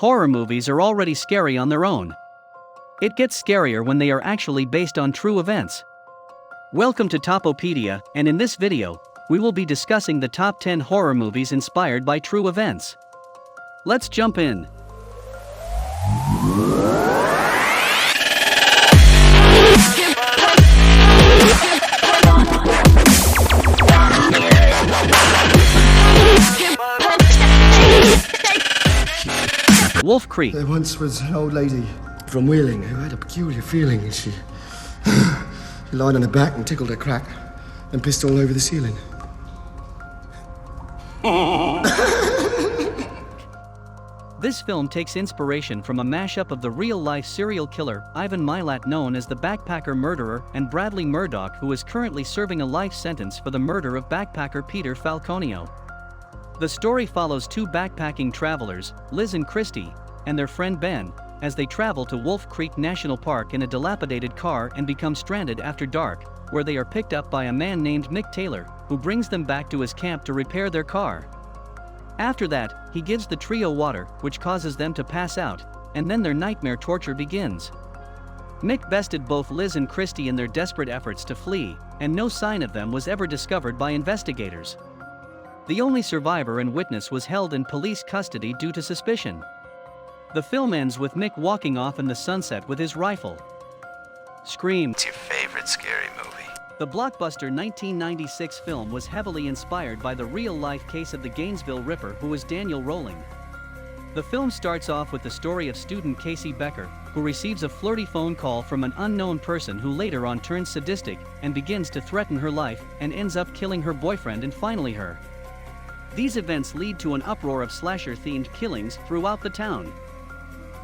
Horror movies are already scary on their own. It gets scarier when they are actually based on true events. Welcome to Topopedia, and in this video, we will be discussing the top 10 horror movies inspired by true events. Let's jump in. Wolf Creek. There once was an old lady from Wheeling who had a peculiar feeling. She lied on her back and tickled her crack and pissed all over the ceiling. This film takes inspiration from a mashup of the real-life serial killer Ivan Milat, known as the Backpacker Murderer, and Bradley Murdoch, who is currently serving a life sentence for the murder of backpacker Peter Falconio. The story follows two backpacking travelers, Liz and Christy, and their friend Ben, as they travel to Wolf Creek National Park in a dilapidated car and become stranded after dark, where they are picked up by a man named Mick Taylor, who brings them back to his camp to repair their car. After that, he gives the trio water, which causes them to pass out, and then their nightmare torture begins. Mick bested both Liz and Christy in their desperate efforts to flee, and no sign of them was ever discovered by investigators. The only survivor and witness was held in police custody due to suspicion. The film ends with Mick walking off in the sunset with his rifle. Scream. What's your favorite scary movie? The blockbuster 1996 film was heavily inspired by the real-life case of the Gainesville Ripper, who was Daniel Rowling. The film starts off with the story of student Casey Becker, who receives a flirty phone call from an unknown person who later on turns sadistic and begins to threaten her life and ends up killing her boyfriend and finally her. These events lead to an uproar of slasher-themed killings throughout the town.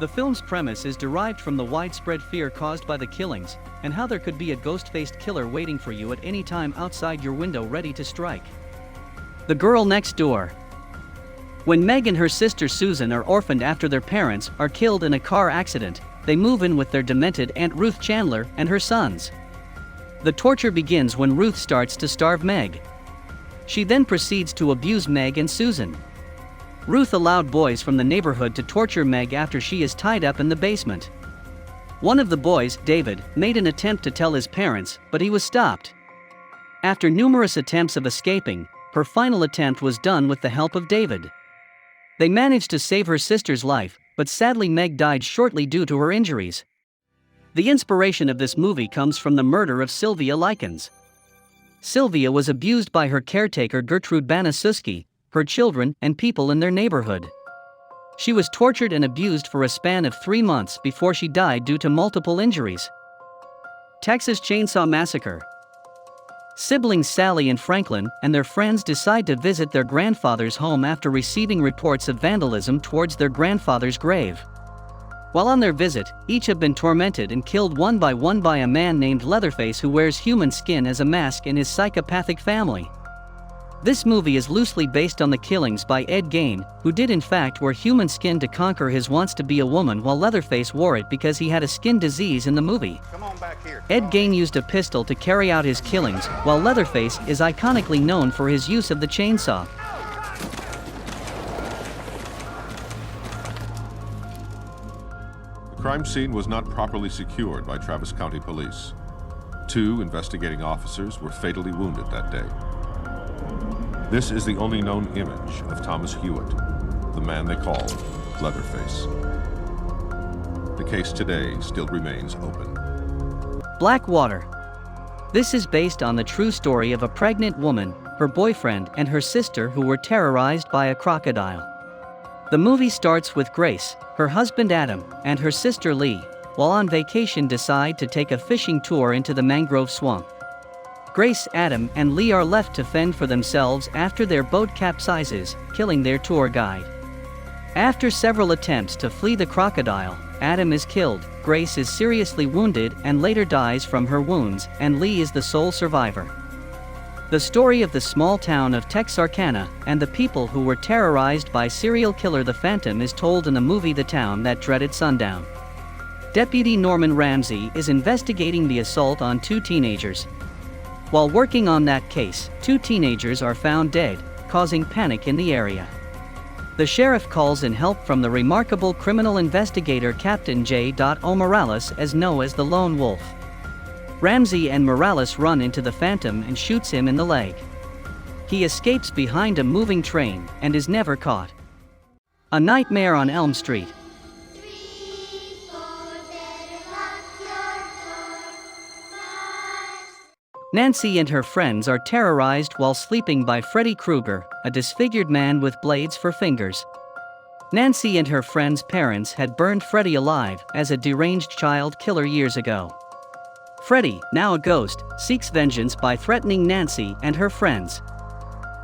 The film's premise is derived from the widespread fear caused by the killings, and how there could be a ghost-faced killer waiting for you at any time outside your window ready to strike. The Girl Next Door. When Meg and her sister Susan are orphaned after their parents are killed in a car accident, they move in with their demented Aunt Ruth Chandler and her sons. The torture begins when Ruth starts to starve Meg. She then proceeds to abuse Meg and Susan. Ruth allowed boys from the neighborhood to torture Meg after she is tied up in the basement. One of the boys, David, made an attempt to tell his parents, but he was stopped. After numerous attempts of escaping, her final attempt was done with the help of David. They managed to save her sister's life, but sadly Meg died shortly due to her injuries. The inspiration of this movie comes from the murder of Sylvia Likens. Sylvia was abused by her caretaker Gertrude Banasuski, her children, and people in their neighborhood. She was tortured and abused for a span of 3 months before she died due to multiple injuries. Texas Chainsaw Massacre. Siblings Sally and Franklin and their friends decide to visit their grandfather's home after receiving reports of vandalism towards their grandfather's grave. While on their visit, each have been tormented and killed one by a man named Leatherface, who wears human skin as a mask in his psychopathic family. This movie is loosely based on the killings by Ed Gein, who did in fact wear human skin to conquer his wants to be a woman, while Leatherface wore it because he had a skin disease in the movie. Come on back here. Ed Gein used a pistol to carry out his killings, while Leatherface is iconically known for his use of the chainsaw. The crime scene was not properly secured by Travis County Police. 2 investigating officers were fatally wounded that day. This is the only known image of Thomas Hewitt, the man they call Leatherface. The case today still remains open. Blackwater. This is based on the true story of a pregnant woman, her boyfriend, and her sister who were terrorized by a crocodile. The movie starts with Grace, her husband Adam, and her sister Lee, while on vacation decide to take a fishing tour into the mangrove swamp. Grace, Adam, and Lee are left to fend for themselves after their boat capsizes, killing their tour guide. After several attempts to flee the crocodile, Adam is killed, Grace is seriously wounded and later dies from her wounds, and Lee is the sole survivor. The story of the small town of Texarkana and the people who were terrorized by serial killer the Phantom is told in the movie The Town That Dreaded Sundown. Deputy Norman Ramsey is investigating the assault on 2 teenagers. While working on that case, 2 teenagers are found dead, causing panic in the area. The sheriff calls in help from the remarkable criminal investigator Captain J. O. Morales, as known as the Lone Wolf. Ramsey and Morales run into the Phantom and shoots him in the leg. He escapes behind a moving train and is never caught. A Nightmare on Elm Street. Nancy and her friends are terrorized while sleeping by Freddy Krueger, a disfigured man with blades for fingers. Nancy and her friends' parents had burned Freddy alive as a deranged child killer years ago. Freddy, now a ghost, seeks vengeance by threatening Nancy and her friends.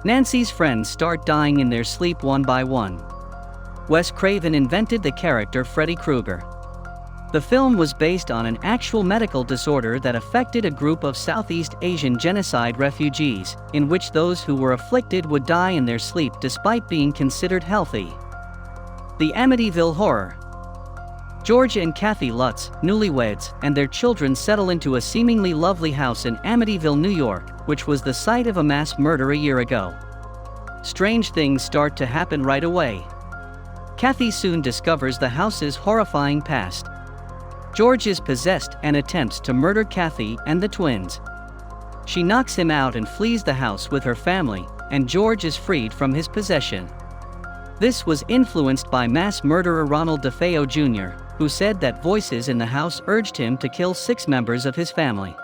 Nancy's friends start dying in their sleep one by one. Wes Craven invented the character Freddy Krueger. The film was based on an actual medical disorder that affected a group of Southeast Asian genocide refugees, in which those who were afflicted would die in their sleep despite being considered healthy. The Amityville Horror. George and Kathy Lutz, newlyweds, and their children settle into a seemingly lovely house in Amityville, New York, which was the site of a mass murder a year ago. Strange things start to happen right away. Kathy soon discovers the house's horrifying past. George is possessed and attempts to murder Kathy and the twins. She knocks him out and flees the house with her family, and George is freed from his possession. This was influenced by mass murderer Ronald DeFeo Jr., who said that voices in the house urged him to kill 6 members of his family.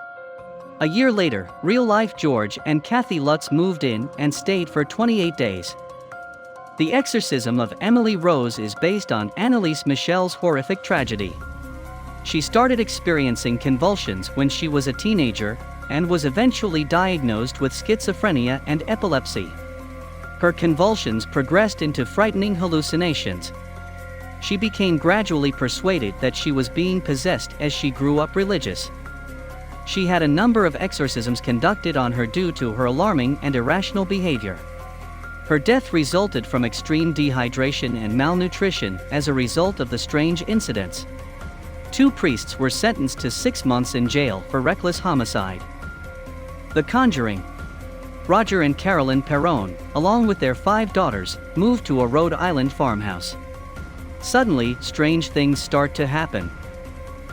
A year later, real-life George and Kathy Lutz moved in and stayed for 28 days. The Exorcism of Emily Rose is based on Annalise Michel's horrific tragedy. She started experiencing convulsions when she was a teenager and was eventually diagnosed with schizophrenia and epilepsy. Her convulsions progressed into frightening hallucinations. She became gradually persuaded that she was being possessed as she grew up religious. She had a number of exorcisms conducted on her due to her alarming and irrational behavior. Her death resulted from extreme dehydration and malnutrition as a result of the strange incidents. 2 priests were sentenced to 6 months in jail for reckless homicide. The Conjuring. Roger and Carolyn Perron, along with their 5 daughters, moved to a Rhode Island farmhouse. Suddenly, strange things start to happen.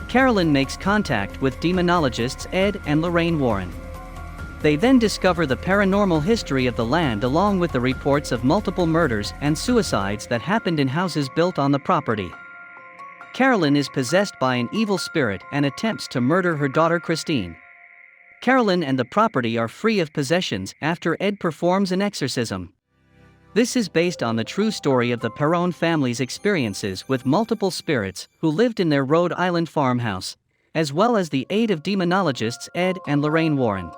Carolyn makes contact with demonologists Ed and Lorraine Warren. They then discover the paranormal history of the land along with the reports of multiple murders and suicides that happened in houses built on the property. Carolyn is possessed by an evil spirit and attempts to murder her daughter Christine. Carolyn and the property are free of possessions after Ed performs an exorcism. This is based on the true story of the Perron family's experiences with multiple spirits who lived in their Rhode Island farmhouse, as well as the aid of demonologists Ed and Lorraine Warren.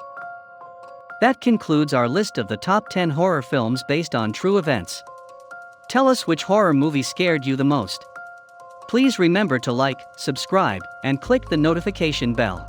That concludes our list of the top 10 horror films based on true events. Tell us which horror movie scared you the most. Please remember to like, subscribe, and click the notification bell.